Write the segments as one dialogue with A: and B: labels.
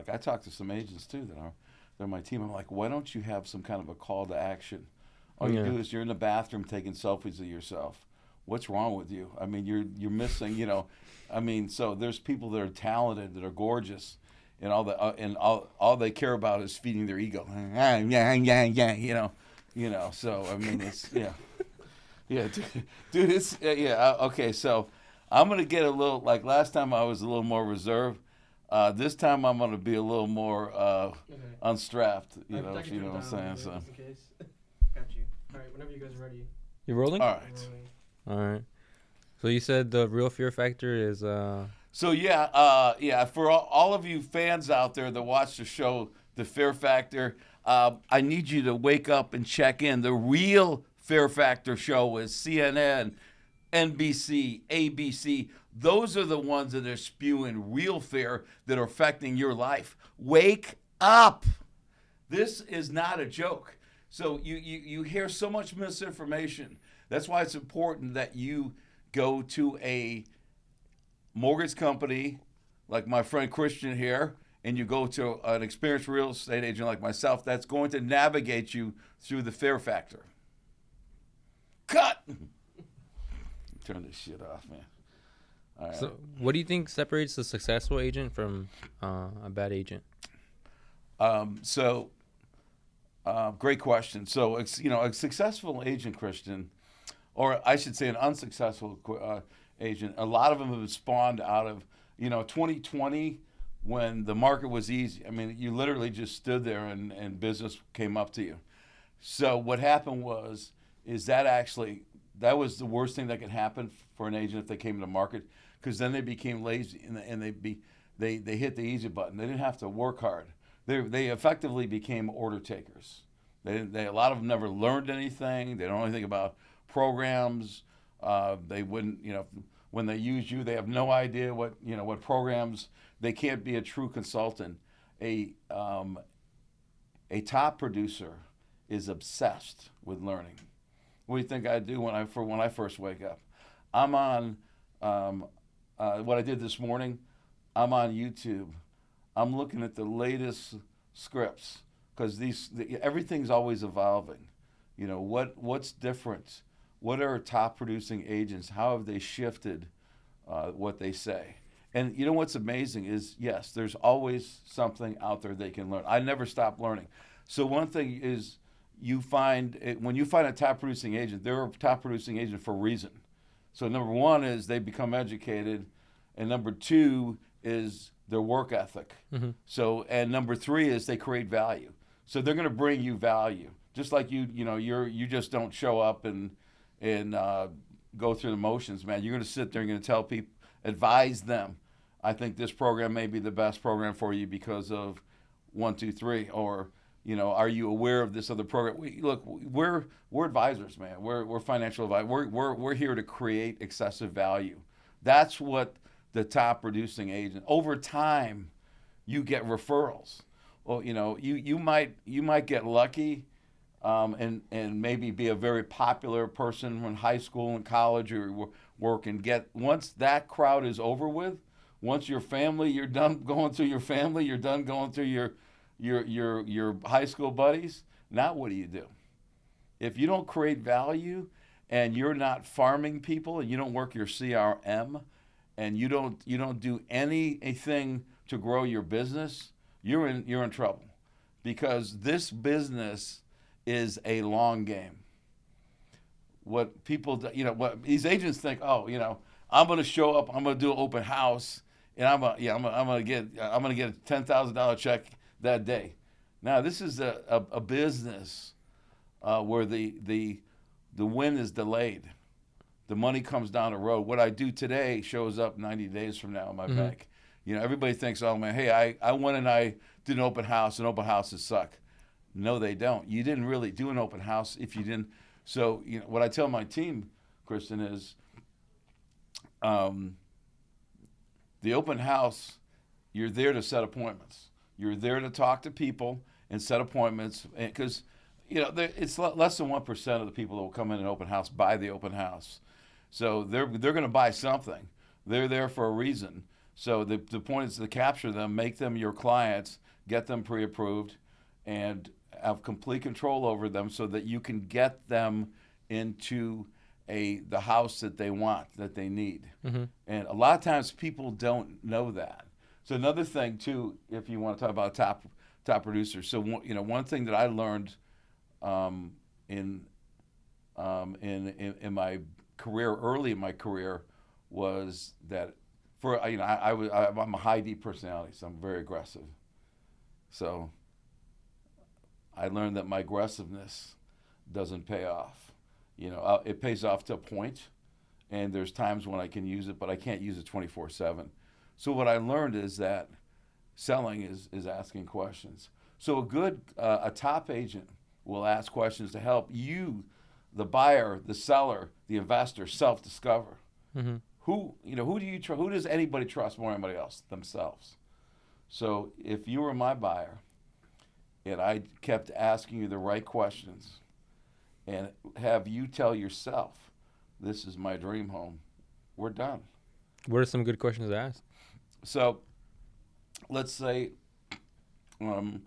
A: like I talk to some agents too they're my team. I'm like, why don't you have some kind of a call to action? All you do is you're in the bathroom taking selfies of yourself. What's wrong with you? I mean, you're missing. I mean, so there's people that are talented, that are gorgeous, and all they care about is feeding their ego. Yeah, yeah, yeah. So I mean, it's yeah, dude. It's okay. So I'm gonna get a little like last time. I was a little more reserved. This time I'm gonna be a little more unstrapped. If you know what I'm saying. So.
B: Just in case. Got you. All right, whenever you guys are ready.
C: You rolling?
A: All right.
C: All right. So you said the real fear factor is
A: So for all of you fans out there that watch the show, The Fear Factor, I need you to wake up and check in. The real Fear Factor show is CNN, NBC, ABC. Those are the ones that are spewing real fear that are affecting your life. Wake up. This is not a joke. So you hear so much misinformation. That's why it's important that you go to a mortgage company like my friend Christian here, and you go to an experienced real estate agent like myself that's going to navigate you through the fear factor. Cut! Turn this shit off, man. All right.
C: So what do you think separates a successful agent from a bad agent?
A: Great question. So, a successful agent, Christian, or I should say an unsuccessful agent, a lot of them have spawned out of, 2020 when the market was easy. I mean, you literally just stood there and business came up to you. So what happened is that was the worst thing that could happen for an agent if they came to the market, because then they became lazy and they hit the easy button. They didn't have to work hard. They effectively became order takers. A lot of them never learned anything. They don't know anything about programs. They wouldn't, when they use you, they have no idea what programs. They can't be a true consultant. A top producer is obsessed with learning. What do you think I do when I first wake up? I'm on what I did this morning. I'm on YouTube. I'm looking at the latest scripts because everything's always evolving. What's different? What are top producing agents? How have they shifted what they say? And what's amazing is, yes, there's always something out there they can learn. I never stop learning. So one thing is when you find a top producing agent, they're a top producing agent for a reason. So number one is they become educated, and number two is their work ethic. Mm-hmm. So, and number three is they create value. So they're going to bring you value, just like you just don't show up and go through the motions, man. You're going to sit there and going to tell people, advise them. I think this program may be the best program for you because of 1, 2, 3, or are you aware of this other program? We're advisors, man. We're financial advisors. We're here to create excessive value. That's what the top producing agent. Over time, you get referrals. Well, you might get lucky, and maybe be a very popular person in high school and college or work, and once that crowd is over with, once you're done going through your family, you're done going through your high school buddies. Now what do? If you don't create value and you're not farming people and you don't work your CRM and you don't do anything to grow your business, you're in trouble, because this business is a long game. What people, what these agents think, I'm going to show up, I'm going to do an open house, and I'm going to get a $10,000 check that day. Now this is a business where the win is delayed. The money comes down the road. What I do today shows up 90 days from now in my bank. Everybody thinks, oh man, hey, I went and I did an open house, and open houses suck. No, they don't. You didn't really do an open house if you didn't. So what I tell my team, Kristen, is the open house, you're there to set appointments. You're there to talk to people and set appointments, because it's less than 1% of the people that will come in an open house buy the open house. So they're going to buy something. They're there for a reason. So the point is to capture them, make them your clients, get them pre-approved, and have complete control over them so that you can get them into the house that they want, that they need.
C: Mm-hmm.
A: And a lot of times people don't know that. So another thing too, if you want to talk about top producers. So one thing that I learned in my career, early in my career, was that I'm a high D personality, so I'm very aggressive. So I learned that my aggressiveness doesn't pay off. It pays off to a point, and there's times when I can use it, but I can't use it 24/7. So what I learned is that selling is asking questions. So a top agent will ask questions to help you, the buyer, the seller, the investor, self-discover.
C: Mm-hmm.
A: Who do you trust? Who does anybody trust more than anybody else? Themselves. So if you were my buyer, and I kept asking you the right questions, and have you tell yourself, this is my dream home, we're done.
C: What are some good questions to ask?
A: So let's say we'll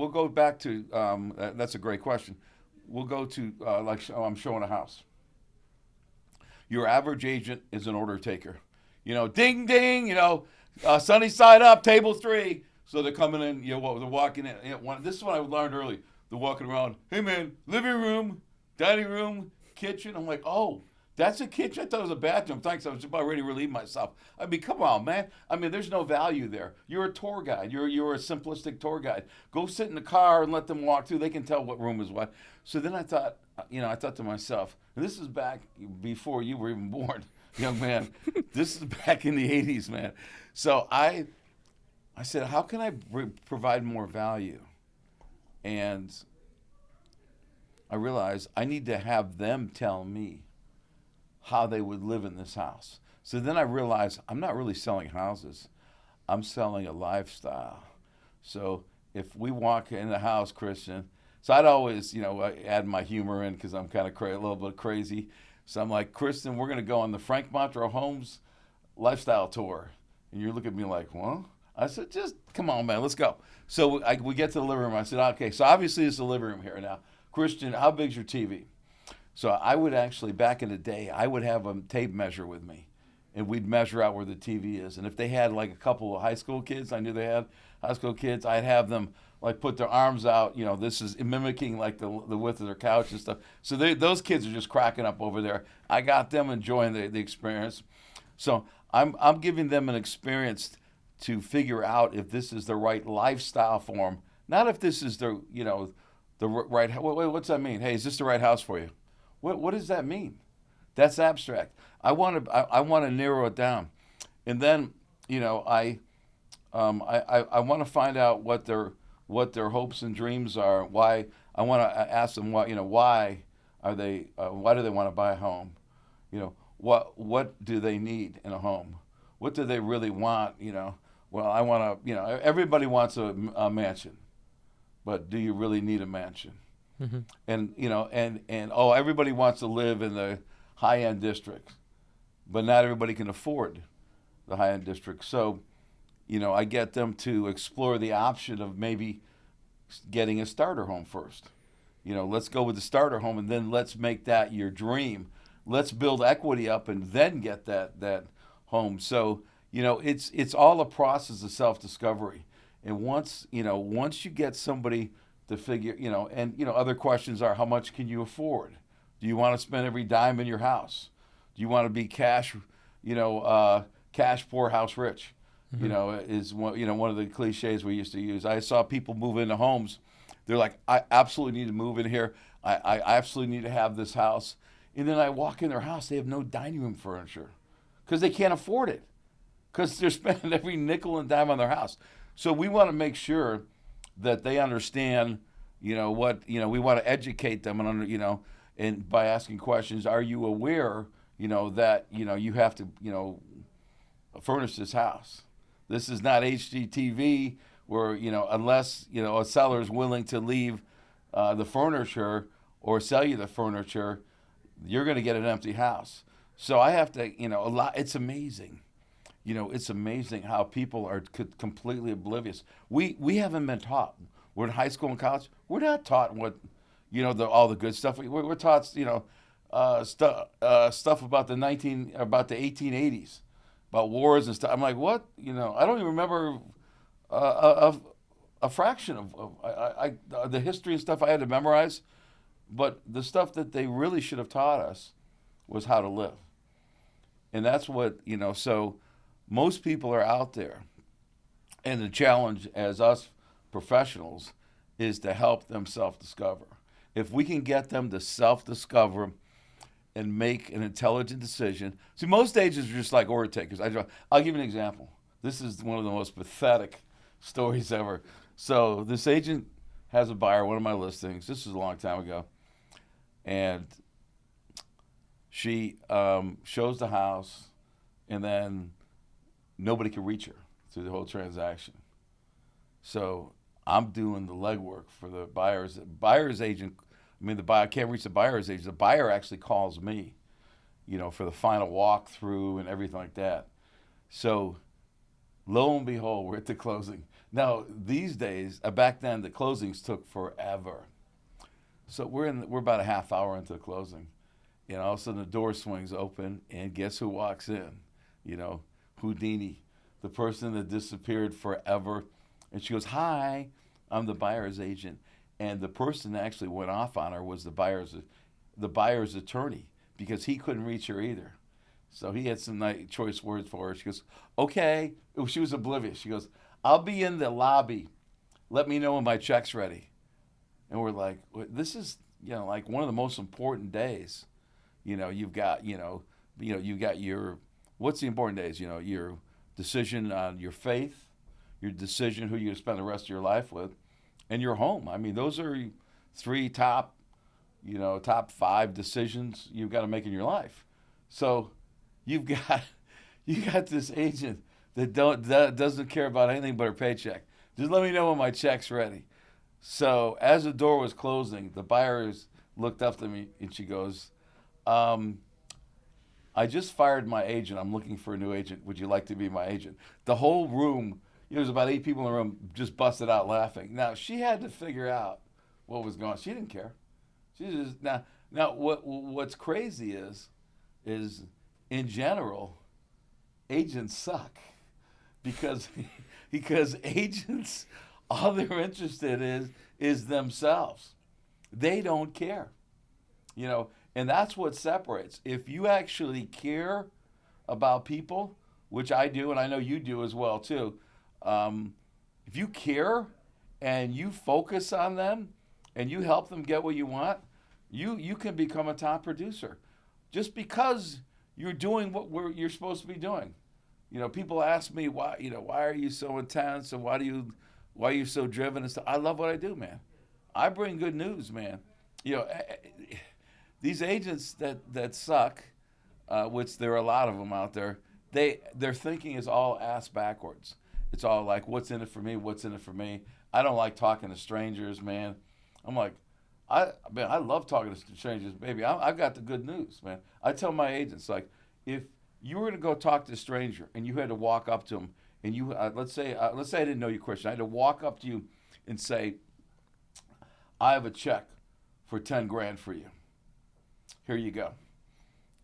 A: go back to, that's a great question. We'll go to, I'm showing a house. Your average agent is an order taker. Ding, ding, sunny side up, table 3. So they're coming in, they're walking in. This is what I learned early. They're walking around, hey man, living room, dining room, kitchen. I'm like, oh, that's a kitchen? I thought it was a bathroom. Thanks, I was about ready to relieve myself. I mean, come on, man. I mean, there's no value there. You're a tour guide. You're a simplistic tour guide. Go sit in the car and let them walk through. They can tell what room is what. So then I thought to myself, and this is back before you were even born, young man. This is back in the 80s, man. So I said, how can I provide more value? And I realized I need to have them tell me how they would live in this house. So then I realized I'm not really selling houses. I'm selling a lifestyle. So if we walk in the house, Christian, so I'd always, add my humor in because I'm kind of a little bit crazy. So I'm like, Kristen, we're going to go on the Frank Montro Homes lifestyle tour. And you look at me like, well, I said, just come on, man, let's go. So we get to the living room. I said, okay, so obviously it's the living room here now. Christian, how big's your TV? So I would actually, back in the day, I would have a tape measure with me, and we'd measure out where the TV is. And if they had like a couple of high school kids, I knew they had high school kids, I'd have them like put their arms out. This is mimicking like the width of their couch and stuff. So those kids are just cracking up over there. I got them enjoying the experience. So I'm giving them an experience to figure out if this is the right lifestyle for them, not if this is the right. What's that mean? Hey, is this the right house for you? What does that mean? That's abstract. I want to narrow it down, and then I want to find out what their hopes and dreams are. Why I want to ask them why do they want to buy a home? What do they need in a home? What do they really want? Well, I want to. Everybody wants a mansion, but do you really need a mansion? Mm-hmm. And everybody wants to live in the high-end districts, but not everybody can afford the high-end district. So, I get them to explore the option of maybe getting a starter home first. Let's go with the starter home, and then let's make that your dream. Let's build equity up, and then get that home. So, it's all a process of self-discovery. And once you get somebody to figure, other questions are, how much can you afford? Do you want to spend every dime in your house? Do you want to be cash poor, house rich? Mm-hmm. Is one of the cliches we used to use. I saw people move into homes. They're like, I absolutely need to move in here. I absolutely need to have this house. And then I walk in their house, they have no dining room furniture because they can't afford it, because they're spending every nickel and dime on their house. So we want to make sure that they understand, we want to educate them and by asking questions. Are you aware, that, you have to, furnish this house? This is not HGTV where, unless, a seller is willing to leave the furniture or sell you the furniture, you're going to get an empty house. So I have to, a lot. It's amazing. It's amazing how people are completely oblivious. We haven't been taught. We're in high school and college. We're not taught what, all the good stuff. We're taught, stuff about the 1880s, about wars and stuff. I'm like, what? I don't even remember a fraction of the history and stuff I had to memorize. But the stuff that they really should have taught us was how to live. And that's what, so most people are out there. And the challenge as us professionals is to help them self-discover. If we can get them to self-discover and make an intelligent decision. See, most agents are just like order takers. I'll give you an example. This is one of the most pathetic stories ever. So this agent has a buyer, one of my listings. This was a long time ago. And she shows the house, and then nobody could reach her through the whole transaction. So I'm doing the legwork for the buyer's agent. I mean, the buyer can't reach the buyer's agent. The buyer actually calls me, for the final walkthrough and everything like that. So lo and behold, we're at the closing. Now, these days, back then, the closings took forever. So we're about a half hour into the closing. All of a sudden the door swings open, and guess who walks in? Houdini, the person that disappeared forever. And she goes, "Hi, I'm the buyer's agent." And the person that actually went off on her was the buyer's attorney, because he couldn't reach her either. So he had some nice choice words for her. She goes, "Okay." She was oblivious. She goes, "I'll be in the lobby. Let me know when my check's ready." And we're like, this is, like one of the most important days. You've got, you've got what's the important days? Your decision on your faith, your decision who you spend the rest of your life with, and your home. I mean, those are three top 5 decisions you've got to make in your life. So you got this agent that doesn't care about anything but her paycheck. Just let me know when my check's ready. So as the door was closing, the buyers looked up to me and she goes, "I just fired my agent. I'm looking for a new agent. Would you like to be my agent?" The whole room, there's about 8 people in the room, just busted out laughing. Now, she had to figure out what was going on. She didn't care. She just now what's crazy is in general, agents suck, because agents, all they're interested is themselves. They don't care, and that's what separates. If you actually care about people, which I do, and I know you do as well too, if you care and you focus on them and you help them get what you want, you can become a top producer, just because you're doing what you're supposed to be doing. People ask me why are you so intense, and why are you so driven and stuff. I love what I do, man. I bring good news, man. These agents that suck, which there are a lot of them out there, their thinking is all ass backwards. It's all like, what's in it for me? What's in it for me? I don't like talking to strangers, man. I'm like, I love talking to strangers, baby. I've got the good news, man. I tell my agents, like, if you were to go talk to a stranger and you had to walk up to them, and you let's say I didn't know your question, I had to walk up to you and say, "I have a check for 10 grand for you. Here you go."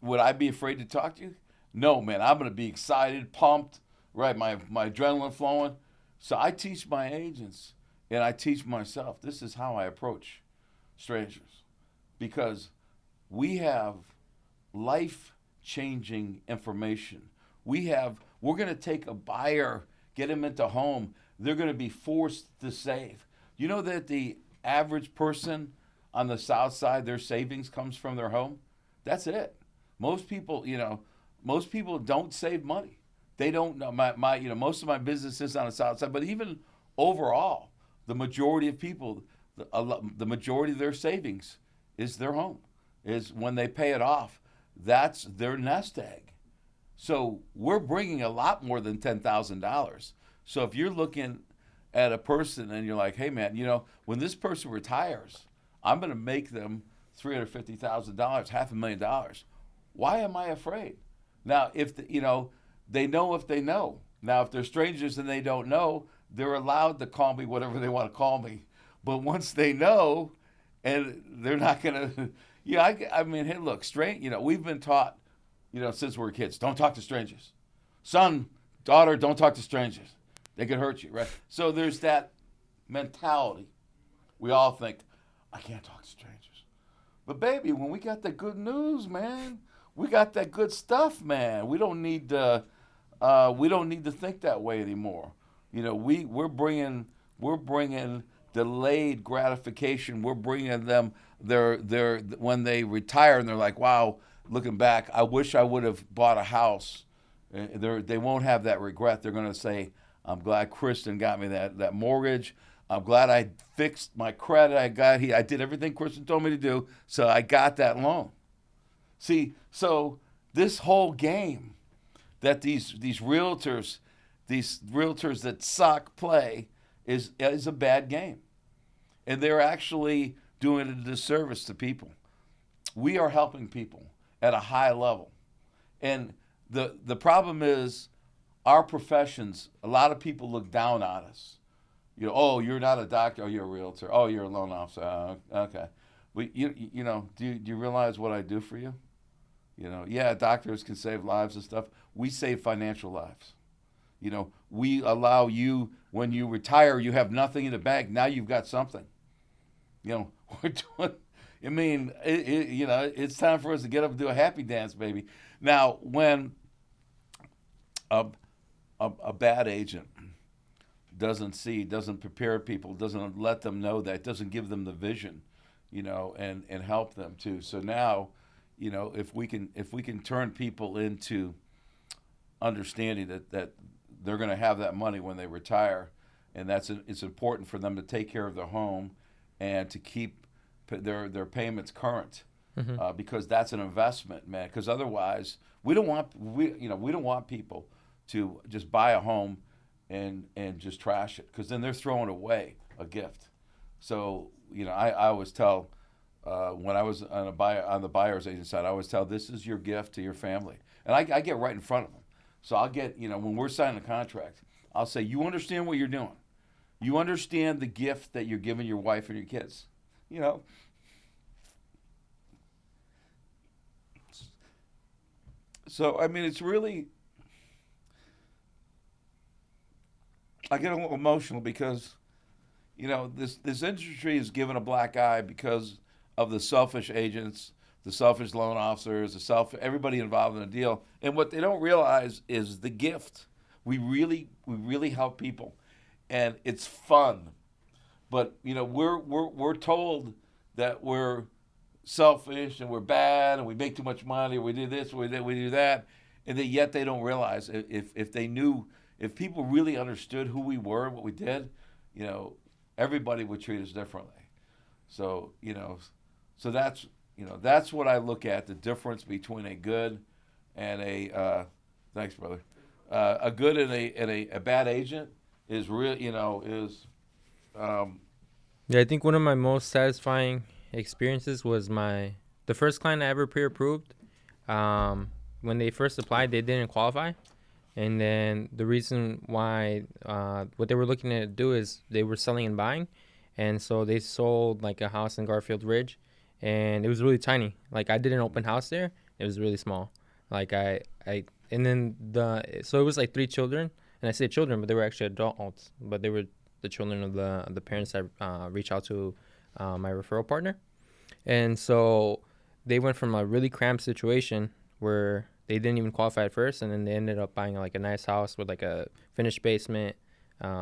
A: Would I be afraid to talk to you? No, man. I'm going to be excited, pumped, right? My adrenaline flowing. So I teach my agents, and I teach myself. This is how I approach strangers, because we have life-changing information. We're going to take a buyer, get him into home. They're going to be forced to save. You know that the average person on the South Side, their savings comes from their home? That's it. Most people don't save money. They don't know. Most of my business is on the South Side, but even overall, the majority of people, the majority of their savings is their home. Is when they pay it off, that's their nest egg. So we're bringing a lot more than $10,000. So if you're looking at a person and you're like, "Hey, man, when this person retires, I'm going to make them $350,000, $500,000. Why am I afraid? Now, if they know if they know. Now, if they're strangers and they don't know, they're allowed to call me whatever they want to call me. But once they know, and they're not gonna, I mean, hey, look, we've been taught, since we were kids, don't talk to strangers. Son, daughter, don't talk to strangers. They could hurt you, right? So there's that mentality. We all think, I can't talk to strangers. But baby, when we got the good news, man, we got that good stuff, man. We don't need to think that way anymore. We're bringing delayed gratification. We're bringing them their when they retire and they're like, wow, looking back, I wish I would have bought a house. They won't have that regret. They're going to say, I'm glad Kristen got me that mortgage. I'm glad I fixed my credit. I did everything Kristen told me to do, so I got that loan. See, so this whole game that these realtors that suck play is a bad game. And they're actually doing a disservice to people. We are helping people at a high level. And the problem is our professions, a lot of people look down on us. Oh, you're not a doctor. Oh, you're a realtor. Oh, you're a loan officer. Okay. But do you realize what I do for you? Yeah, doctors can save lives and stuff. We save financial lives. We allow you, when you retire, you have nothing in the bank. Now you've got something. We're doing, I mean, it's time for us to get up and do a happy dance, baby. Now, when a bad agent doesn't prepare people, doesn't let them know that, doesn't give them the vision, and help them too. So now, if we can turn people into understanding that they're going to have that money when they retire, and it's important for them to take care of their home and to keep their payments current, because that's an investment, man. Because otherwise, we don't want people to just buy a home and just trash it, because then they're throwing away a gift. So I always tell, when I was on the buyer's agent side, I always tell, this is your gift to your family, and I get right in front of them. So I'll get, when we're signing a contract, I'll say, you understand what you're doing. You understand the gift that you're giving your wife and your kids. So, I mean, it's really, I get a little emotional because, this industry is given a black eye because of the selfish agents, the selfish loan officers, everybody involved in the deal. And what they don't realize is the gift. We really help people, and it's fun. But we're told that we're selfish and we're bad and we make too much money, or we do this, or we do that, and yet they don't realize if people really understood who we were and what we did, everybody would treat us differently. So so that's what I look at, the difference between a good and a thanks, brother. A good and a bad agent is real.
C: Yeah, I think one of my most satisfying experiences was the first client I ever pre-approved. When they first applied, they didn't qualify. And then the reason why, what they were looking to do is they were selling and buying. And so they sold like a house in Garfield Ridge, and it was really tiny. Like, I did an open house there. It was really small. Like and then so it was like 3 children, and I say children, but they were actually adults, but they were the children of the parents that reached out to my referral partner. And so they went from a really cramped situation where they didn't even qualify at first, and then they ended up buying like a nice house with like a finished basement,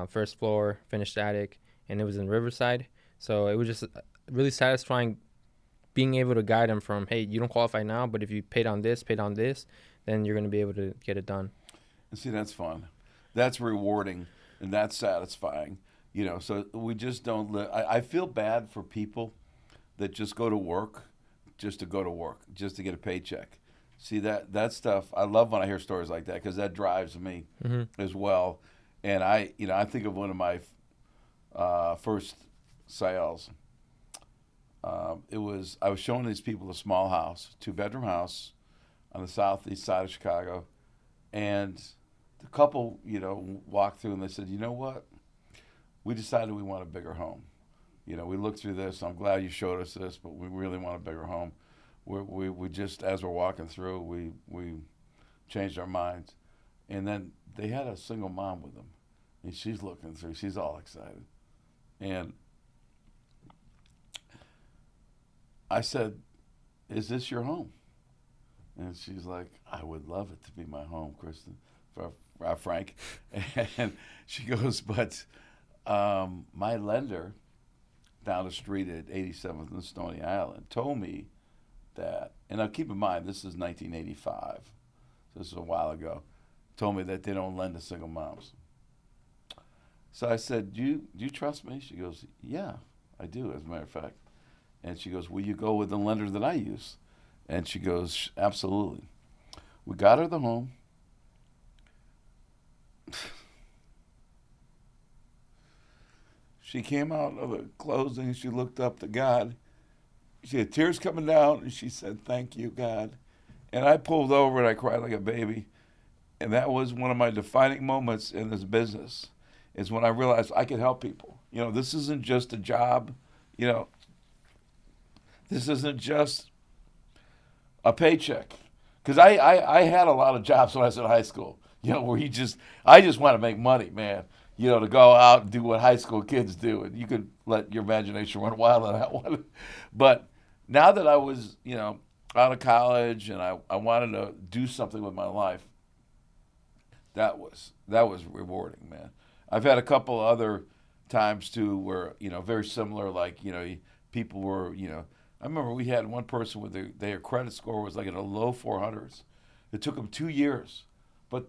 C: first floor, finished attic, and it was in Riverside. So it was just really satisfying being able to guide them from, hey, you don't qualify now, but if you paid on this, then you're going to be able to get it done.
A: And see, that's fun. That's rewarding, and that's satisfying. So we just don't I feel bad for people that just go to work just to go to work, just to get a paycheck. See, that stuff, I love when I hear stories like that, because that drives me as well. And I think of one of my first sales. I was showing these people a small house, 2-bedroom house, on the southeast side of Chicago, and the couple, walked through and they said, you know what? We decided we want a bigger home. We looked through this. I'm glad you showed us this, but we really want a bigger home. We just, as we're walking through, we changed our minds. And then they had a single mom with them. And she's looking through. She's all excited. And I said, is this your home? And she's like, I would love it to be my home, Kristen, Frank. And she goes, but my lender down the street at 87th and Stony Island told me that, and now keep in mind, this is 1985, so this is a while ago, told me that they don't lend to single moms. So I said, do you trust me? She goes, yeah, I do, as a matter of fact. And she goes, will you go with the lender that I use? And she goes, absolutely. We got her the home. She came out of the closing, she looked up to God. She had tears coming down, and she said, thank you, God. And I pulled over, and I cried like a baby. And that was one of my defining moments in this business, is when I realized I could help people. This isn't just a job. This isn't just a paycheck. Because I had a lot of jobs when I was in high school, where I just want to make money, man. To go out and do what high school kids do. And you could let your imagination run wild on that one. But now that I was, out of college and I wanted to do something with my life, that was rewarding, man. I've had a couple other times too where, very similar, like, people were, I remember we had one person with their credit score was like in the low 400s. It took them 2 years, but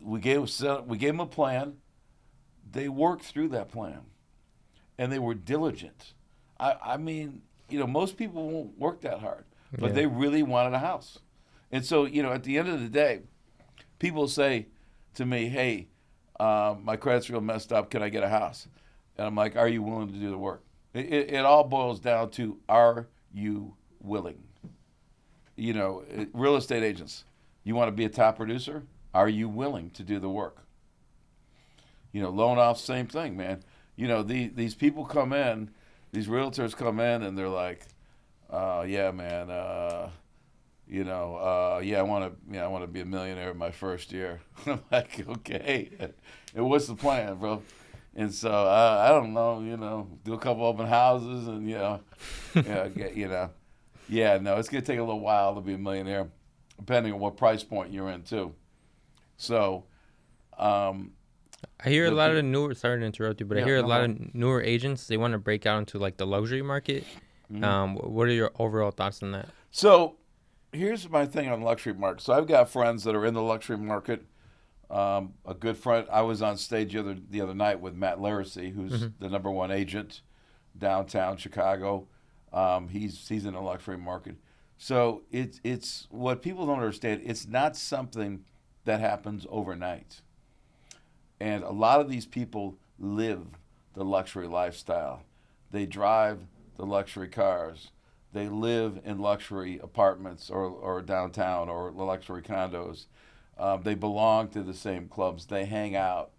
A: we gave them a plan. They worked through that plan, and they were diligent. I mean, most people won't work that hard, but they really wanted a house. And so, at the end of the day, people say to me, hey, my credit's real messed up. Can I get a house? And I'm like, are you willing to do the work? It all boils down to, are you willing? Real estate agents, you want to be a top producer? Are you willing to do the work? Loan off, same thing, man. These people come in, these realtors come in, and they're like, yeah, man, I want to be a millionaire in my first year. I'm like, okay, and what's the plan, bro? And so I don't know, do a couple open houses, and no, it's gonna take a little while to be a millionaire, depending on what price point you're in too. So,
C: I hear a lot of newer. Sorry to interrupt you, but I hear a lot of newer agents. They want to break out into like the luxury market. Mm-hmm. What are your overall thoughts on that?
A: So, here's my thing on luxury market. So I've got friends that are in the luxury market. A good friend. I was on stage the other night with Matt Laracy, who's the number one agent downtown Chicago. He's in the luxury market. So it's what people don't understand. It's not something that happens overnight. And a lot of these people live the luxury lifestyle. They drive the luxury cars. They live in luxury apartments or downtown or luxury condos. They belong to the same clubs. They hang out.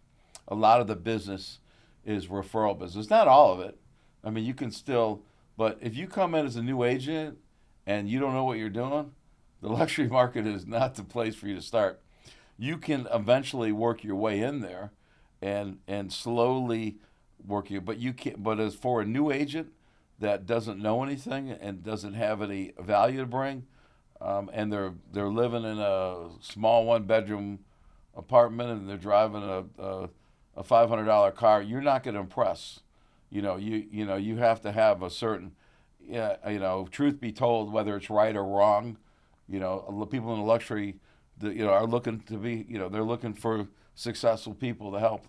A: A lot of the business is referral business. Not all of it. I mean, you can still, but if you come in as a new agent and you don't know what you're doing, the luxury market is not the place for you to start. You can eventually work your way in there and slowly work you, but you can't. But as for a new agent that doesn't know anything and doesn't have any value to bring, and they're living in a small 1-bedroom apartment and they're driving a $500 car, you're not going to impress. You have to have a certain, truth be told, whether it's right or wrong. People in the luxury, are looking to be, they're looking for successful people to help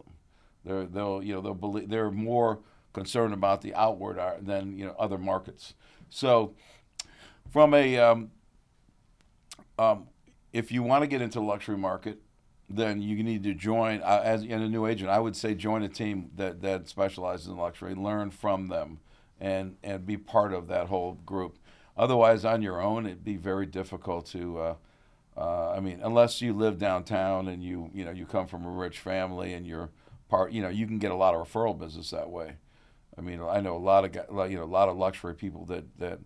A: them. They'll believe, they're more concerned about the outward than other markets. So, from a if you want to get into the luxury market, then you need to join as a new agent. I would say join a team that specializes in luxury, learn from them, and be part of that whole group. Otherwise, on your own, it'd be very difficult to. I mean, unless you live downtown and you come from a rich family and you're part, you can get a lot of referral business that way. I mean, I know a lot of a lot of luxury people that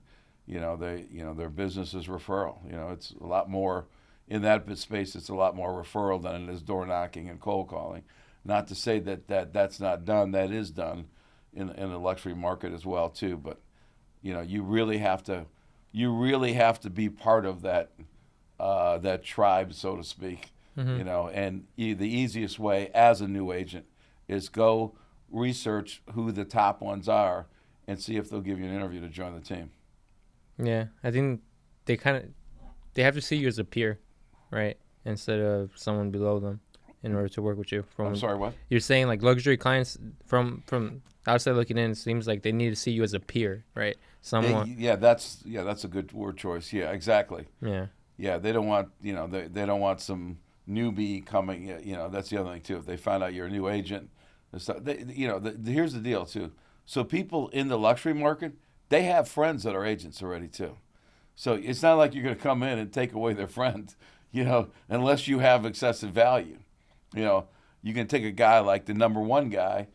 A: their business is referral. It's a lot more in that space. It's a lot more referral than it is door knocking and cold calling. Not to say that's not done. That is done in the luxury market as well too. But you really have to be part of that tribe, so to speak.
C: Mm-hmm.
A: And the easiest way as a new agent is go research who the top ones are and see if they'll give you an interview to join the team.
C: Yeah, I think they have to see you as a peer, right, instead of someone below them, in order to work with you.
A: I'm sorry, what?
C: You're saying like luxury clients from outside looking in, it seems like they need to see you as a peer, right? Someone.
A: That's a good word choice. Yeah, exactly.
C: Yeah.
A: Yeah, they don't want they don't want some newbie coming. That's the other thing too. If they find out you're a new agent, here's the deal too. So people in the luxury market, they have friends that are agents already too. So it's not like you're going to come in and take away their friend, unless you have excessive value. You can take a guy like the number one guy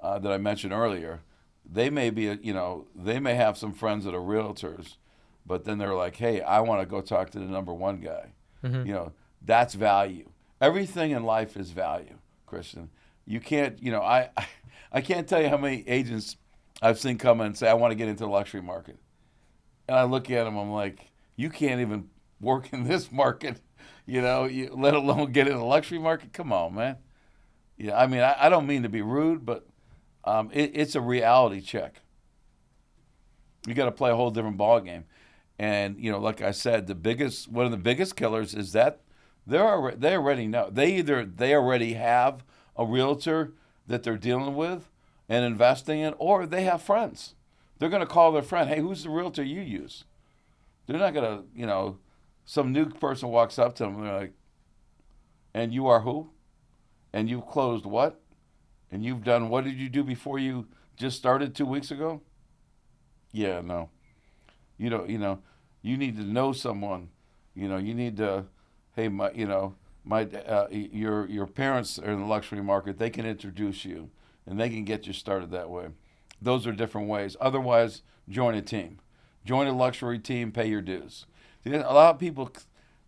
A: that I mentioned earlier. They may they may have some friends that are realtors, but then they're like, hey, I want to go talk to the number one guy.
C: Mm-hmm.
A: That's value. Everything in life is value, Christian. You can't, I can't tell you how many agents I've seen come in and say, I want to get into the luxury market. And I look at them, I'm like, you can't even work in this market, let alone get in the luxury market. Come on, man. Yeah, I mean, I don't mean to be rude, but it's a reality check. You got to play a whole different ball game. And, like I said, one of the biggest killers is that they already know. They already have a realtor that they're dealing with and investing in, or they have friends. They're going to call their friend, hey, who's the realtor you use? They're not going to, some new person walks up to them and they're like, and you are who? And you've closed what? And you've done, what did you do before you just started 2 weeks ago? Yeah, no. You need to know someone. You need to, hey, your parents are in the luxury market. They can introduce you, and they can get you started that way. Those are different ways. Otherwise, join a team. Join a luxury team, pay your dues. A lot of people,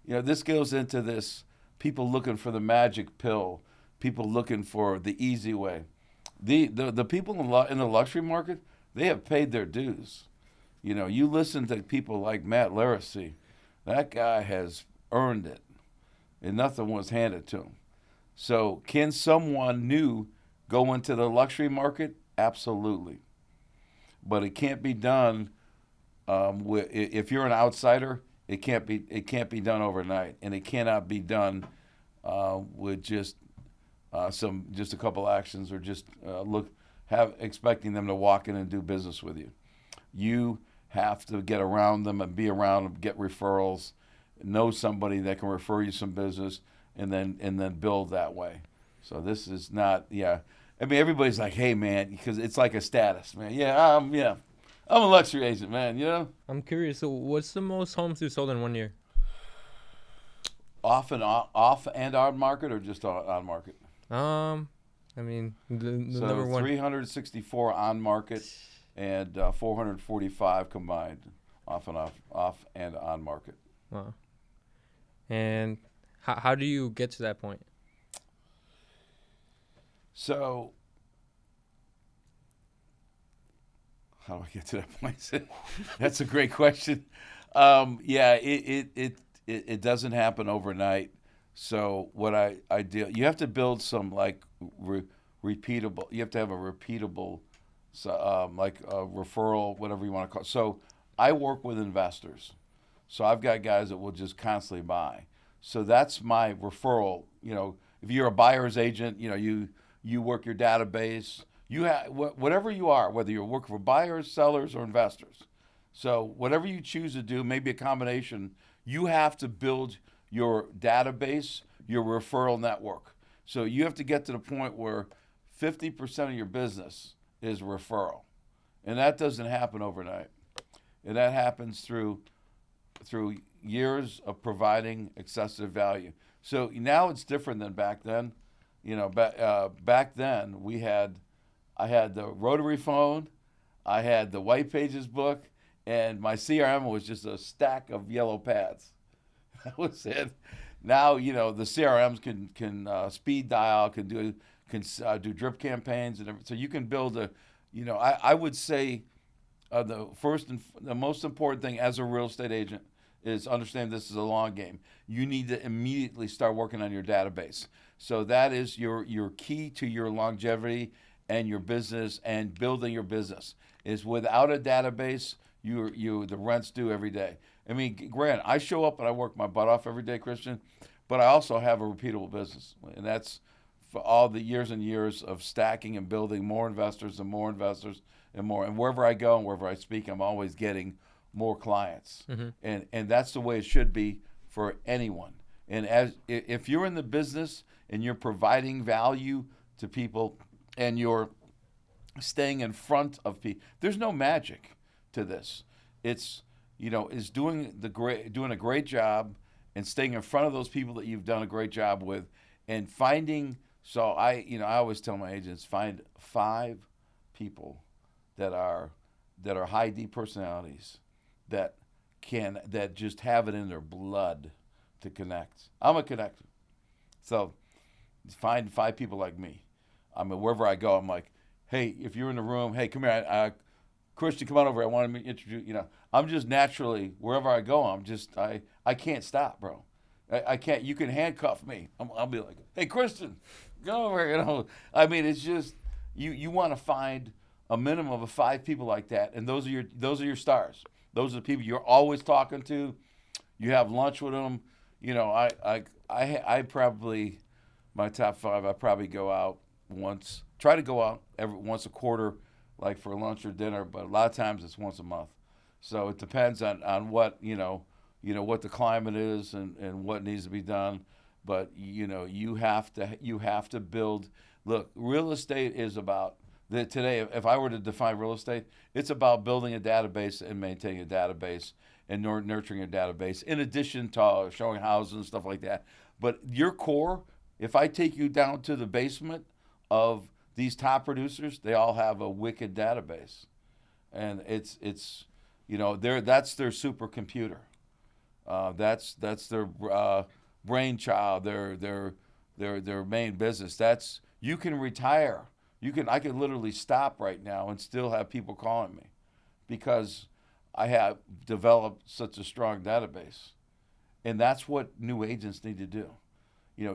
A: this goes into this, people looking for the magic pill, people looking for the easy way. The people in the luxury market, they have paid their dues. You listen to people like Matt Laracy, that guy has earned it, and nothing was handed to him. So can someone new go into the luxury market? Absolutely. But it can't be done if you're an outsider. It can't be done overnight, and it cannot be done with just a couple actions or just expecting them to walk in and do business with you. You have to get around them and be around them, get referrals, know somebody that can refer you some business, and then build that way. So this is not, yeah. I mean, everybody's like, hey, man, because it's like a status, man. I'm a luxury agent, man,
C: I'm curious, so what's the most homes you sold in 1 year?
A: Off and on market, or just on market?
C: I mean, the
A: so
C: number one.
A: 364 on market and 445 combined, off and on market.
C: Wow. And how do you get to that point?
A: So, how do I get to that point? That's a great question. It doesn't happen overnight. So what I do, you have to build some repeatable. You have to have a repeatable, like a referral, whatever you want to call it. So I work with investors. So I've got guys that will just constantly buy. So that's my referral. If you're a buyer's agent, you work your database. You have whatever you are, whether you're working for buyers, sellers, or investors. So whatever you choose to do, maybe a combination, you have to build your database, your referral network. So you have to get to the point where 50% of your business is referral. And that doesn't happen overnight. And that happens through years of providing excessive value. So now it's different than back then. Back then I had the rotary phone, I had the white pages book, and my CRM was just a stack of yellow pads. That was it. Now the CRMs can speed dial, can do drip campaigns and everything. So you can build I would say the first and the most important thing as a real estate agent is understand this is a long game. You need to immediately start working on your database. So that is your key to your longevity and your business and building your business. Is without a database, the rent's due every day. I mean, granted, I show up and I work my butt off every day, Christian, but I also have a repeatable business, and that's for all the years and years of stacking and building more investors and more investors and more. And wherever I go and wherever I speak, I'm always getting more clients, and that's the way it should be for anyone. And if you're in the business and you're providing value to people and you're staying in front of people, there's no magic to this. It's is doing a great job and staying in front of those people that you've done a great job with, and finding. So I always tell my agents, find 5 people that are high D personalities that just have it in their blood to connect. I'm a connector. So find 5 people like me. I mean, wherever I go, I'm like, hey, if you're in the room, hey, come here, Christian, come on over. I want to introduce. I'm just naturally wherever I go. I can't stop, bro. I can't. You can handcuff me. I'll be like, hey, Christian, go over. I mean, it's just you want to find a minimum of 5 people like that, and those are your stars. Those are the people you're always talking to. You have lunch with them. I probably my top 5. I probably go out once. Try to go out once a quarter, like for lunch or dinner, but a lot of times it's once a month. So it depends on what what the climate is and what needs to be done. But you have to build. Look, real estate is about today. If I were to define real estate, it's about building a database and maintaining a database and nurturing a database. In addition to showing houses and stuff like that, but your core. If I take you down to the basement of these top producers, they all have a wicked database, and it's that's their supercomputer. That's their brainchild, their main business. You can retire. I can literally stop right now and still have people calling me because I have developed such a strong database, and that's what new agents need to do.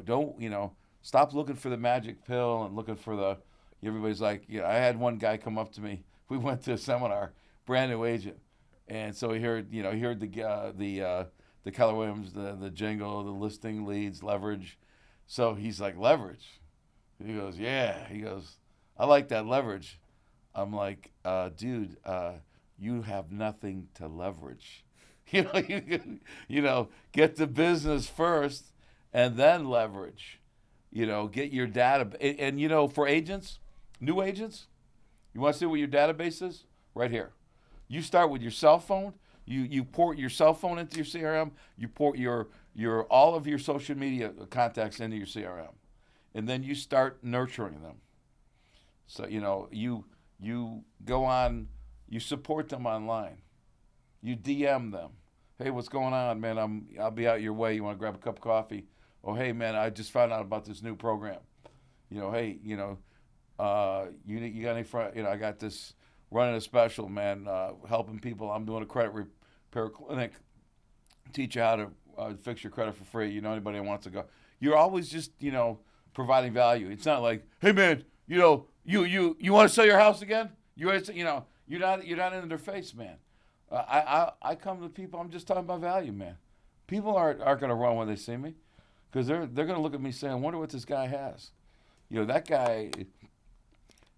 A: Don't stop looking for the magic pill and looking for everybody's like, I had one guy come up to me. We went to a seminar, brand new agent, and so he heard the Keller Williams, the jingle, the listing leads, leverage. So he's like, leverage. He goes, yeah. He goes, I like that leverage. I'm like, dude, you have nothing to leverage. Get the business first and then leverage. Get your data. And for agents, new agents, you want to see what your database is? Right here. You start with your cell phone. You port your cell phone into your CRM. You port your all of your social media contacts into your CRM, and then you start nurturing them. So you go on, you support them online. You DM them. Hey, what's going on, man? I'll be out your way. You want to grab a cup of coffee? Oh, hey, man, I just found out about this new program. Hey, you got any friends? I got this running a special, man, helping people. I'm doing a credit repair clinic. Teach you how to fix your credit for free. Anybody who wants to go. You're always just, providing value. It's not like, hey, man, you want to sell your house again? You're not in their face, man. I come to people. I'm just talking about value, man. People aren't going to run when they see me. Because they're going to look at me saying, I wonder what this guy has.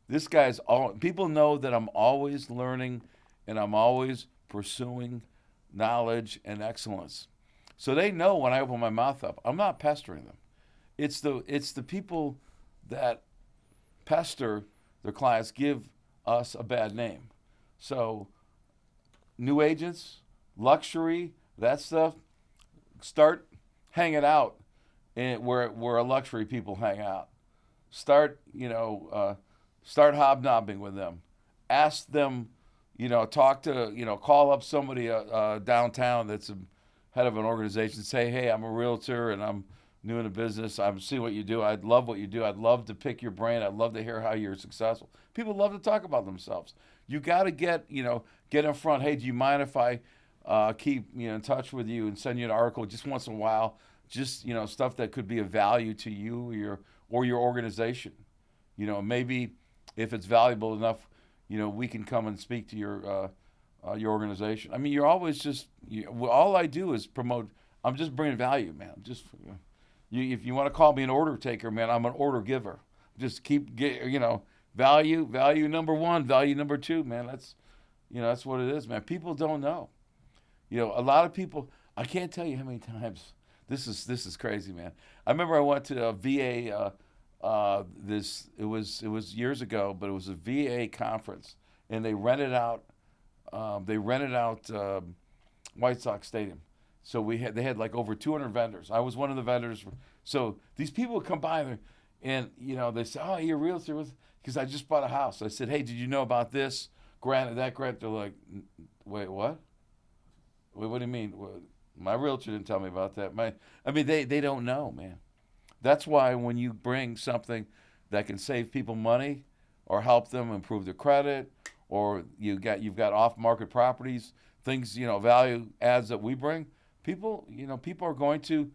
A: This guy's all. People know that I'm always learning and I'm always pursuing knowledge and excellence. So they know when I open my mouth up, I'm not pestering them. It's the people that pester their clients give us a bad name. So new agents, luxury, that stuff, start hanging out where luxury people hang out. Start, start hobnobbing with them. Ask them, talk to, call up somebody downtown that's a head of an organization. Say, hey, I'm a realtor and I'm new in the business. I'm seeing what you do. I'd love what you do. I'd love to pick your brain. I'd love to hear how you're successful. People love to talk about themselves. You got to get in front. Hey, do you mind if I keep in touch with you and send you an article just once in a while? Just stuff that could be of value to you or your organization. Maybe if it's valuable enough, we can come and speak to your organization. I mean, you're always just all I do is promote. I'm just bringing value, man. Just if you want to call me an order taker, man, I'm an order giver. Just value number one, value number two, man. That's what it is, man. People don't know. A lot of people. I can't tell you how many times. This is crazy, man. I remember I went to a VA. It was years ago, but it was a VA conference, and they rented out White Sox Stadium. So they had like over 200 vendors. I was one of the vendors. So these people would come by and they say, "Oh, you're a realtor," because I just bought a house. I said, "Hey, did you know about this grant, that grant?" They're like, "Wait, what? Wait, what do you mean?" My realtor didn't tell me about that. They don't know, man. That's why when you bring something that can save people money or help them improve their credit, or you've got off-market properties, things, value adds that we bring, people are going to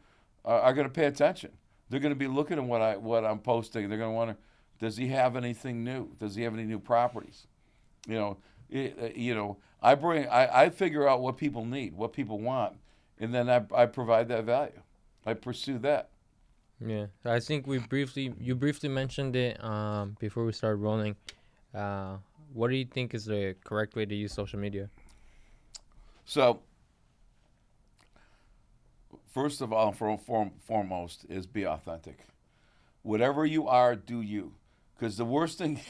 A: pay attention. They're going to be looking at what I'm posting. They're going to wonder, does he have anything new? Does he have any new properties? I figure out what people need, what people want, and then I provide that value. I pursue that.
C: Yeah, I think you briefly mentioned it before we started rolling. What do you think is the correct way to use social media?
A: So, first of all, foremost is be authentic. Whatever you are, do you. Because the worst thing,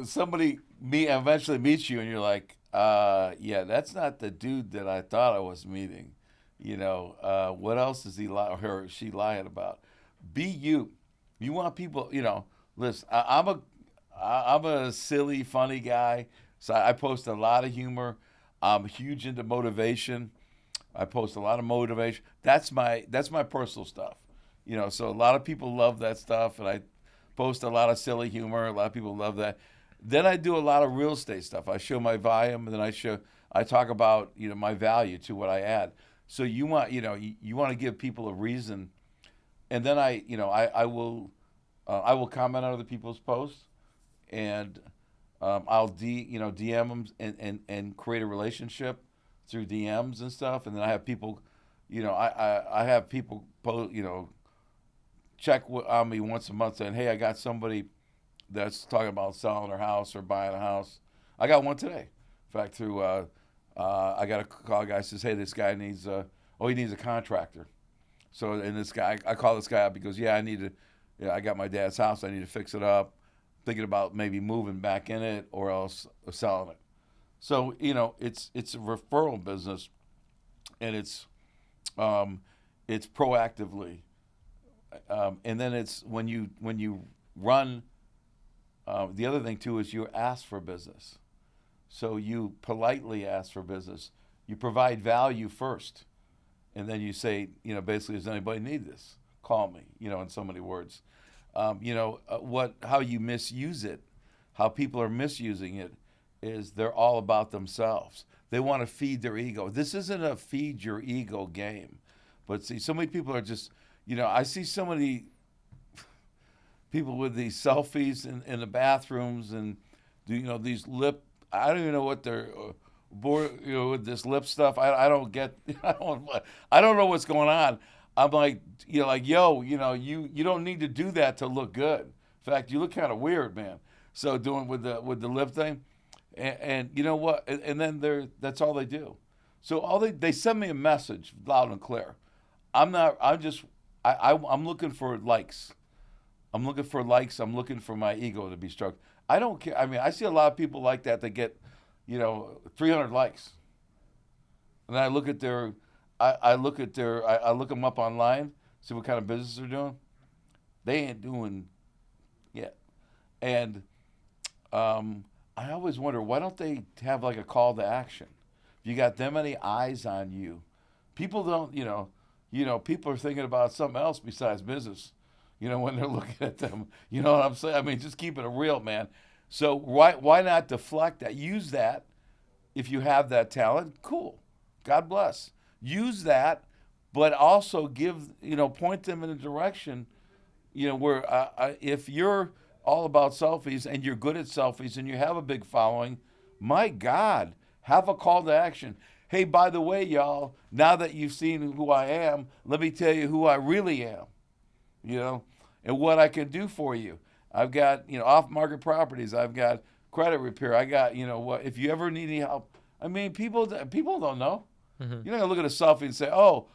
A: somebody eventually meets you and you're like, yeah, that's not the dude that I thought I was meeting. What else is he or she lying about? Be you. You want people, listen, I'm a silly, funny guy, so I post a lot of humor. I'm huge into motivation. I post a lot of motivation. That's my personal stuff. So a lot of people love that stuff, and I post a lot of silly humor. A lot of people love that. Then I do a lot of real estate stuff. I show my volume, and then I talk about my value to what I add. So you want to give people a reason, and then I will comment on other people's posts, and I'll DM them and create a relationship through DMs and stuff, and then I have people, I have people check on me once a month saying, hey, I got somebody that's talking about selling their house or buying a house. I got one today. In fact, through I got a call. A guy says, hey, this guy needs he needs a contractor. So and this guy, I call this guy up because I got my dad's house. I need to fix it up. Thinking about maybe moving back in it or else selling it. So it's a referral business, and it's proactively, and then it's when you run. The other thing too is you ask for business, so you politely ask for business. You provide value first, and then you say, basically, does anybody need this? Call me, in so many words. How you misuse it, how people are misusing it, is they're all about themselves. They want to feed their ego. This isn't a feed your ego game. But see, so many people are just, I see so many people with these selfies in the bathrooms and, these lip, I don't even know what they're, with this lip stuff. I don't get, I don't know what's going on. I'm like, yo, you don't need to do that to look good. In fact, you look kind of weird, man. So doing with the lip thing, and you know what? And then that's all they do. So they send me a message loud and clear. I'm looking for likes. I'm looking for likes. I'm looking for my ego to be stroked. I don't care. I mean, I see a lot of people like that. They get 300 likes. And I look at their, I look at their, I look them up online, see what kind of business they're doing. They ain't doing yet. And I always wonder, why don't they have like a call to action? If you got that many eyes on you, people don't, people are thinking about something else besides business, when they're looking at them. You know what I'm saying? I mean, just keep it real, man. So why not deflect that? Use that if you have that talent. Cool. God bless. Use that, but also point them in a direction, where if you're all about selfies and you're good at selfies and you have a big following, my God, have a call to action. Hey, by the way, y'all, now that you've seen who I am, let me tell you who I really am, and what I can do for you. I've got, off-market properties. I've got credit repair. I got, if you ever need any help. I mean, people don't know.
C: Mm-hmm.
A: You're not going to look at a selfie and say, oh,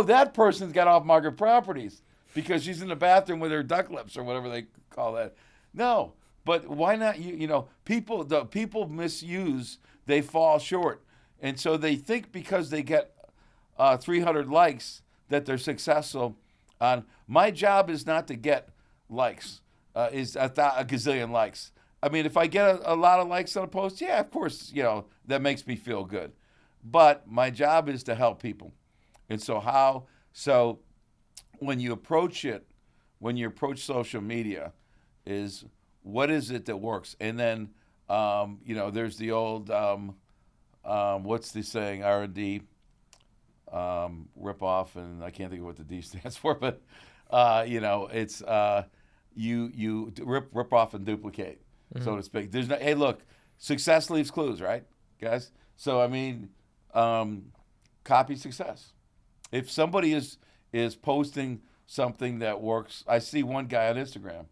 A: that person's got off-market properties because she's in the bathroom with her duck lips or whatever they call that. No, but why not? People misuse. They fall short, and so they think because they get 300 likes that they're successful. My job is not to get likes. Is a gazillion likes. I mean, if I get a lot of likes on a post, yeah, of course, that makes me feel good. But my job is to help people, and so when you approach social media, is what is it that works? And then, there's the old, what's the saying, R&D, rip off, and I can't think of what the D stands for, but, it's you rip off and duplicate, so to speak. There's no, hey, look, success leaves clues, right, guys? So, I mean, copy success. If somebody is posting something that works, I see one guy on Instagram,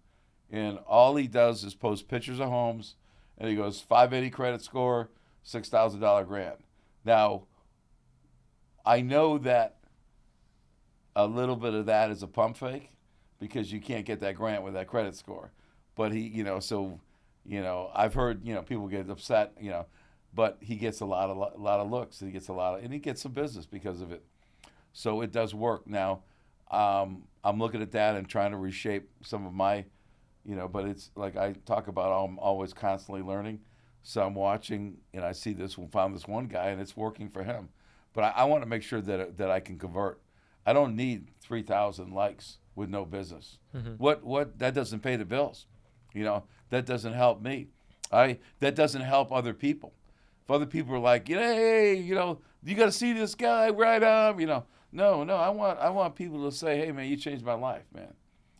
A: and all he does is post pictures of homes, and he goes 580 credit score, $6,000 grant. Now, I know that a little bit of that is a pump fake because you can't get that grant with that credit score. But I've heard, people get upset, but he gets a lot of looks, and he gets some business because of it. So it does work. Now, I'm looking at that and trying to reshape some of my, but it's like I talk about, I'm always constantly learning. So I'm watching, and I found this one guy, and it's working for him. But I want to make sure that I can convert. I don't need 3,000 likes with no business. Mm-hmm. What that doesn't pay the bills. That doesn't help me. That doesn't help other people. If other people are like, hey, you got to see this guy right up, No, I want people to say, hey, man, you changed my life, man.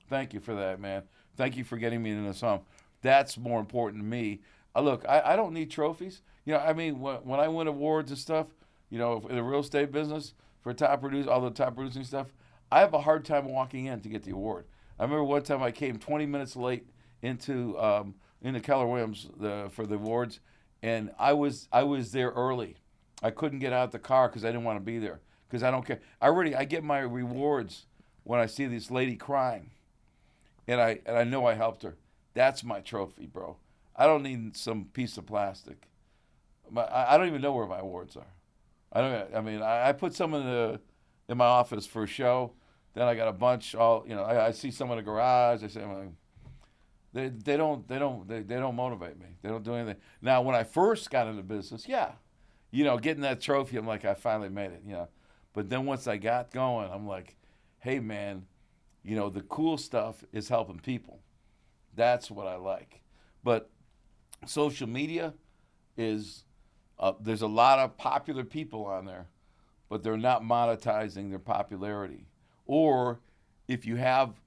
A: Thank you for that, man. Thank you for getting me into this home. That's more important to me. Look, I don't need trophies. I mean, when I win awards and stuff, in the real estate business for all the top producing stuff, I have a hard time walking in to get the award. I remember one time I came 20 minutes late into Keller Williams for the awards, and I was there early. I couldn't get out the car because I didn't want to be there because I don't care. I get my rewards when I see this lady crying, and I know I helped her. That's my trophy, bro. I don't need some piece of plastic. I don't even know where my awards are. I put some in my office for a show. Then I got a bunch. I see some in the garage. I say, they don't motivate me. They don't do anything. Now, when I first got into business, yeah, getting that trophy, I'm like, I finally made it. But then once I got going, I'm like, hey, man, the cool stuff is helping people. That's what I like. But social media is, there's a lot of popular people on there, but they're not monetizing their popularity. Or if you have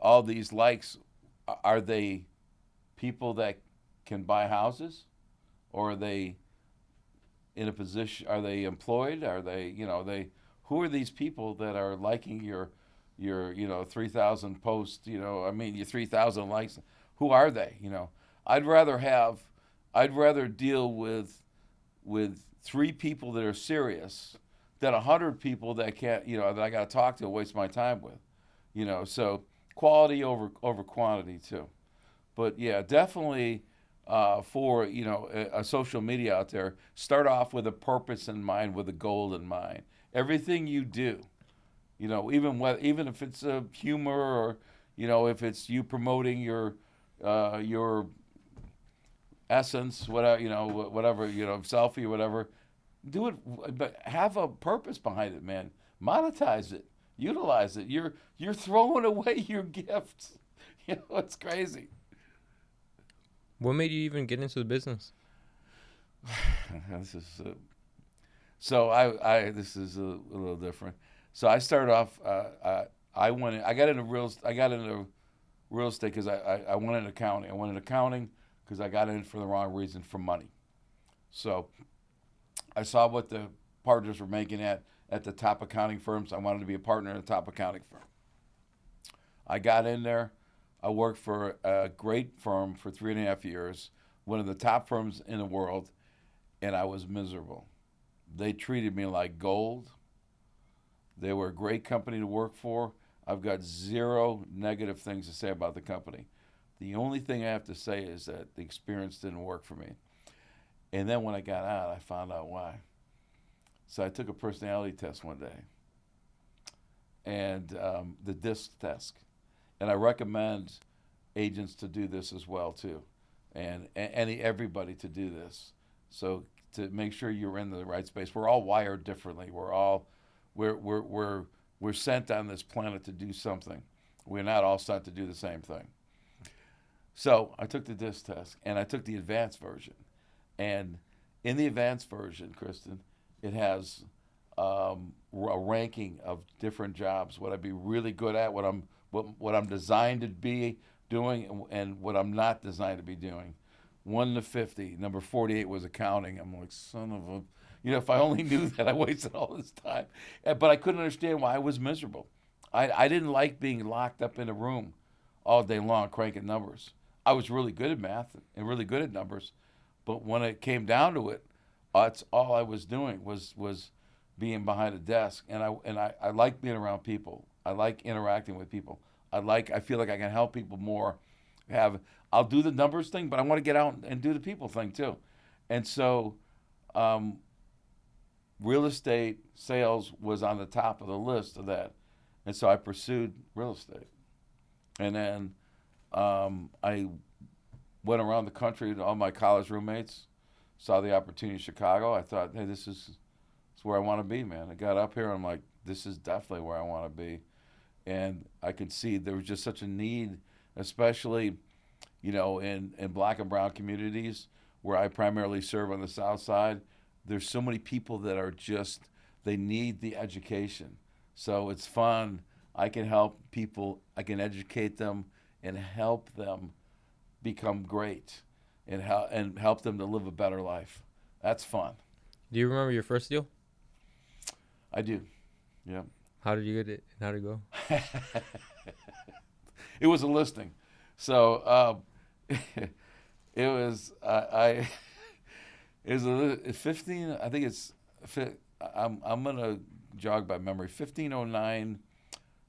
A: all these likes, are they people that can buy houses? Or are they in a position, are they employed? Are they, who are these people that are liking your 3,000 posts, your 3,000 likes? Who are they? I'd rather deal with 3 people that are serious than 100 people that can't, that I got to talk to and waste my time with. So quality over quantity too. But yeah, definitely for a social media out there, start off with a purpose in mind, with a goal in mind. Everything you do, even if it's a humor, or if it's you promoting your essence, whatever, selfie or whatever, do it, but have a purpose behind it, man. Monetize it, utilize it. You're throwing away your gifts. It's crazy.
C: What made you even get into the business?
A: This is so I this is a little different. So I started off. I got into real estate because I wanted accounting. I wanted accounting because I got in it for the wrong reason, for money. So I saw what the partners were making at the top accounting firms. I wanted to be a partner in a top accounting firm. I got in there. I worked for a great firm for 3.5 years, one of the top firms in the world, and I was miserable. They treated me like gold. They were a great company to work for. I've got zero negative things to say about the company. The only thing I have to say is that the experience didn't work for me. And then when I got out, I found out why. So I took a personality test one day, and the DISC test. And I recommend agents to do this as well too, and everybody to do this. So to make sure you're in the right space. We're all wired differently. We're sent on this planet to do something. We're not all sent to do the same thing. So I took the DISC test, and I took the advanced version. And in the advanced version, Kristen, it has a ranking of different jobs, what I'd be really good at, what I'm designed to be doing, and what I'm not designed to be doing. 1 to 50. Number 48 was accounting. I'm like, son of a, if I only knew that, I wasted all this time. But I couldn't understand why I was miserable. I didn't like being locked up in a room all day long cranking numbers. I was really good at math and really good at numbers, but when it came down to it, that's all I was doing was being behind a desk. And I like being around people. I like interacting with people. I feel like I can help people more. I'll do the numbers thing, but I want to get out and do the people thing too. And so real estate sales was on the top of the list of that. And so I pursued real estate. And then I went around the country to all my college roommates, saw the opportunity in Chicago. I thought, hey, this is where I want to be, man. I got up here, I'm like, this is definitely where I want to be. And I could see there was just such a need, especially, in black and brown communities where I primarily serve on the South Side. There's so many people that are they need the education. So it's fun. I can help people. I can educate them and help them become great and help them to live a better life. That's fun.
C: Do you remember your first deal?
A: I do. Yeah.
C: How did you get it? How did it go?
A: It was a listing. So it was it was a 15. I think it's. I'm gonna jog by memory. 1509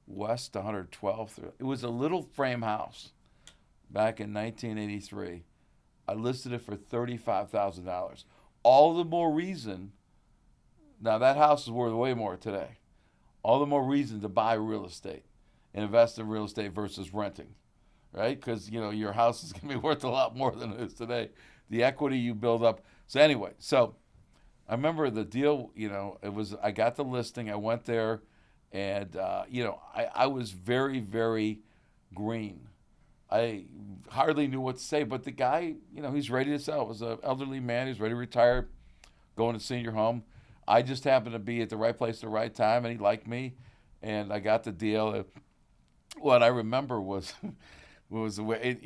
A: West 112th. It was a little frame house back in 1983. I listed it for $35,000. All the more reason. Now that house is worth way more today. All the more reason to buy real estate and invest in real estate versus renting, right? Because your house is going to be worth a lot more than it is today. The equity you build up. So anyway, I remember the deal. I got the listing. I went there, and I was very, very green. I hardly knew what to say, but the guy, he's ready to sell. It was an elderly man. He's ready to retire, going to senior home. I just happened to be at the right place at the right time, and he liked me, and I got the deal. What I remember was the way,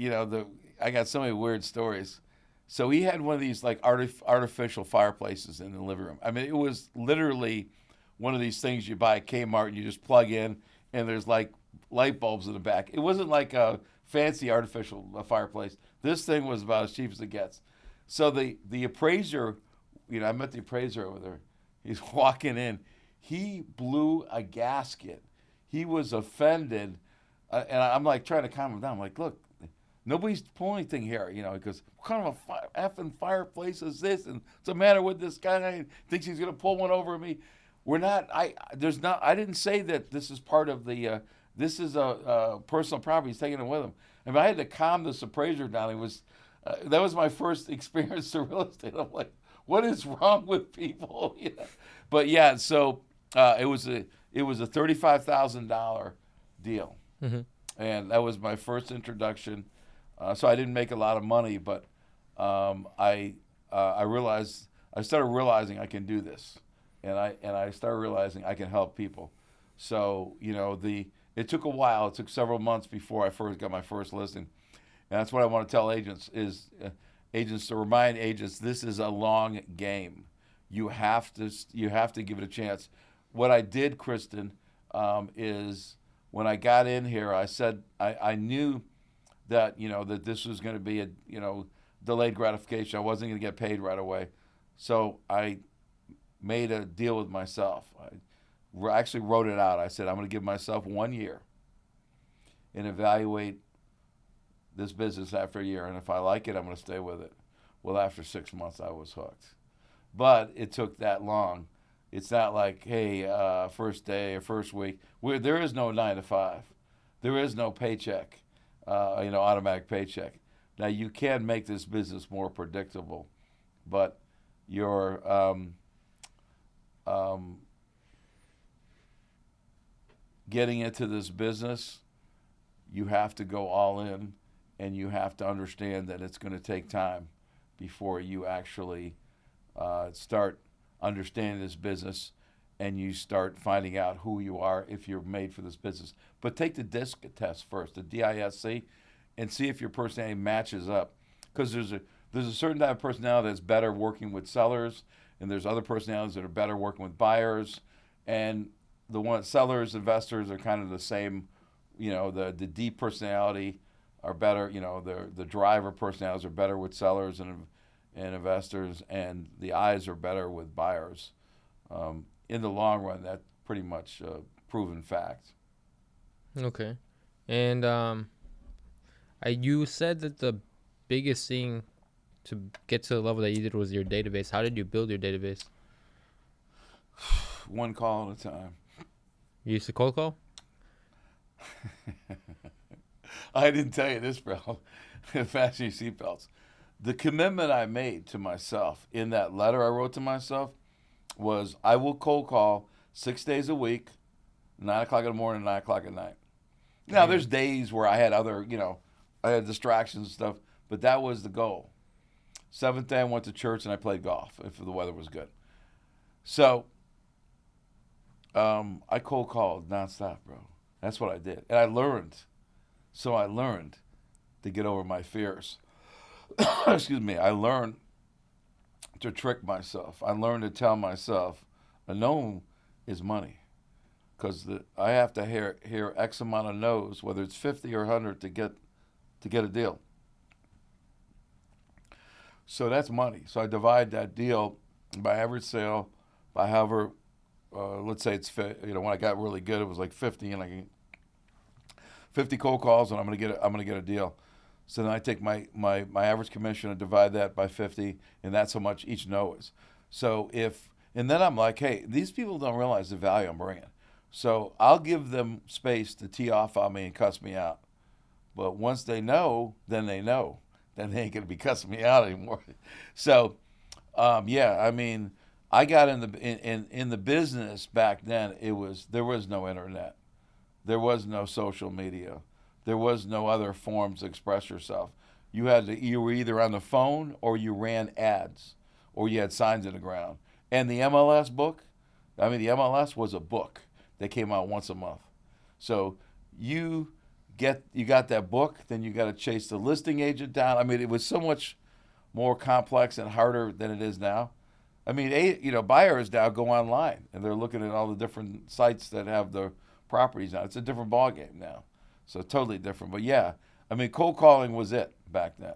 A: I got so many weird stories. So he had one of these like artificial fireplaces in the living room. I mean, it was literally one of these things you buy at Kmart and you just plug in, and there's like light bulbs in the back. It wasn't like a fancy artificial fireplace. This thing was about as cheap as it gets. So the appraiser, I met the appraiser over there. He's walking in. He blew a gasket. He was offended. And I'm like trying to calm him down. I'm like, look, Nobody's pulling anything here. He goes, what kind of a effing fireplace is this? And what's the matter with this guy? He thinks he's going to pull one over me. We're not. I didn't say that this is part of the. This is a personal property. He's taking it with him. I had to calm this appraiser down. That was my first experience to real estate. I'm like, what is wrong with people? But yeah, so it was a $35,000 deal, and that was my first introduction. So I didn't make a lot of money, but I started realizing I can do this, and I started realizing I can help people. So it took a while. It took several months before I first got my first listing, and that's what I want to tell agents to remind agents this is a long game. You have to give it a chance. What I did, Kristen, is when I got in here, I said I knew that that this was going to be a delayed gratification. I wasn't going to get paid right away, so I made a deal with myself. I actually wrote it out. I said I'm going to give myself 1 year and evaluate this business after a year, and if I like it, I'm going to stay with it. Well, after 6 months, I was hooked, but it took that long. It's not like, hey, first day or first week. There is no 9 to 5. There is no paycheck. Automatic paycheck. Now you can make this business more predictable, but you're getting into this business, you have to go all in, and you have to understand that it's going to take time before you actually start understanding this business and you start finding out who you are if you're made for this business. But take the DISC test first, the DISC, and see if your personality matches up. Because there's a certain type of personality that's better working with sellers, and there's other personalities that are better working with buyers. And the sellers, investors are kind of the same. The D personality are better. The driver personalities are better with sellers and investors, and the I's are better with buyers. In the long run, that's pretty much a proven fact.
C: Okay. And you said that the biggest thing to get to the level that you did was your database. How did you build your database?
A: One call at a time.
C: You used to cold call?
A: I didn't tell you this, bro. Fasten your seatbelts. The commitment I made to myself in that letter I wrote to myself was I will cold call 6 days a week, 9 o'clock in the morning, 9 o'clock at night. Now, there's days where I had I had distractions and stuff, but that was the goal. Seventh day, I went to church and I played golf if the weather was good. So I cold called nonstop, bro. That's what I did. And I learned. So I learned to get over my fears. Excuse me. I learned to trick myself. I learned to tell myself a no is money. Because I have to hear X amount of no's, whether it's 50 or 100 to get a deal. So that's money. So I divide that deal by average sale, by however, let's say it's when I got really good, it was like 50, and I can 50 cold calls, and I'm gonna get a deal. So then I take my average commission and divide that by 50, and that's how much each no is. So and then I'm like, hey, these people don't realize the value I'm bringing. So I'll give them space to tee off on me and cuss me out. But once they know, then they know. Then they ain't going to be cussing me out anymore. So, I got in the business back then. There was no internet. There was no social media. There was no other forms to express yourself. You were either on the phone or you ran ads or you had signs in the ground. And the MLS book, the MLS was a book that came out once a month. So you got that book, then you got to chase the listing agent down. It was so much more complex and harder than it is now. Buyers now go online and they're looking at all the different sites that have the properties now. It's a different ballgame now. So totally different. But yeah, cold calling was it back then.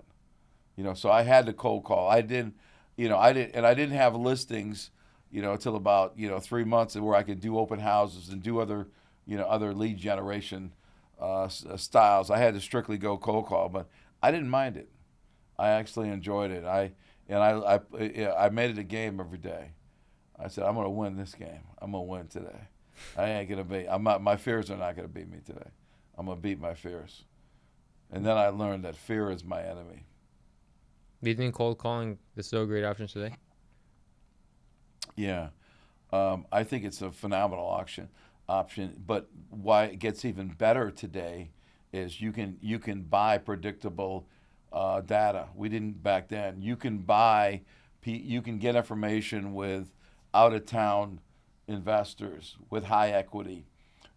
A: So I had to cold call. I didn't have listings, until about 3 months where I could do open houses and do other lead generation styles. I had to strictly go cold call, but I didn't mind it. I actually enjoyed it. I made it a game every day. I said, I'm gonna win this game. I'm gonna win today. I ain't gonna be. I'm not. My fears are not gonna beat me today. I'm gonna beat my fears. And then I learned that fear is my enemy.
C: Do you think cold calling is still a great option today?
A: Yeah, I think it's a phenomenal option. But why it gets even better today is you can buy predictable data. We didn't back then. You can get information with out of town investors with high equity,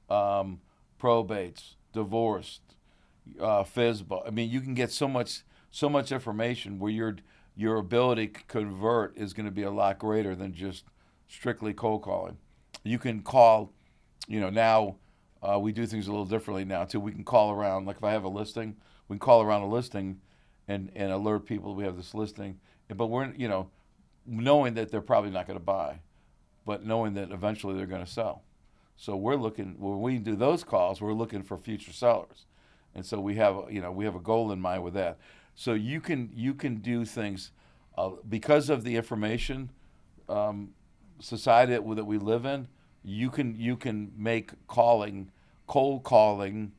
A: probates, divorced, FISBA. I mean, you can get so much information where your ability to convert is going to be a lot greater than just strictly cold calling. You can call, now we do things a little differently now too. We can call around, like if I have a listing, we can call around a listing and alert people we have this listing. But we're, knowing that they're probably not going to buy, but knowing that eventually they're going to sell. So when we do those calls, we're looking for future sellers. And so we have a goal in mind with that. So you can do things because of the information society that we live in. You can make cold calling,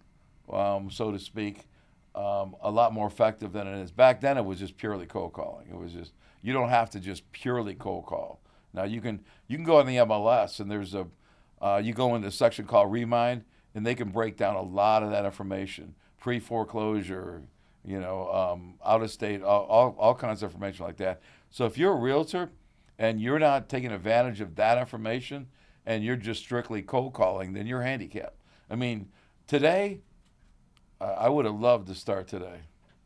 A: so to speak, a lot more effective than it is. Back then, it was just purely cold calling. It was just, you don't have to just purely cold call. Now you can go on the MLS and there's you go into a section called Remind, and they can break down a lot of that information, pre-foreclosure, out of state, all kinds of information like that. So if you're a realtor and you're not taking advantage of that information and you're just strictly cold calling, then you're handicapped. I mean, today, I would have loved to start today.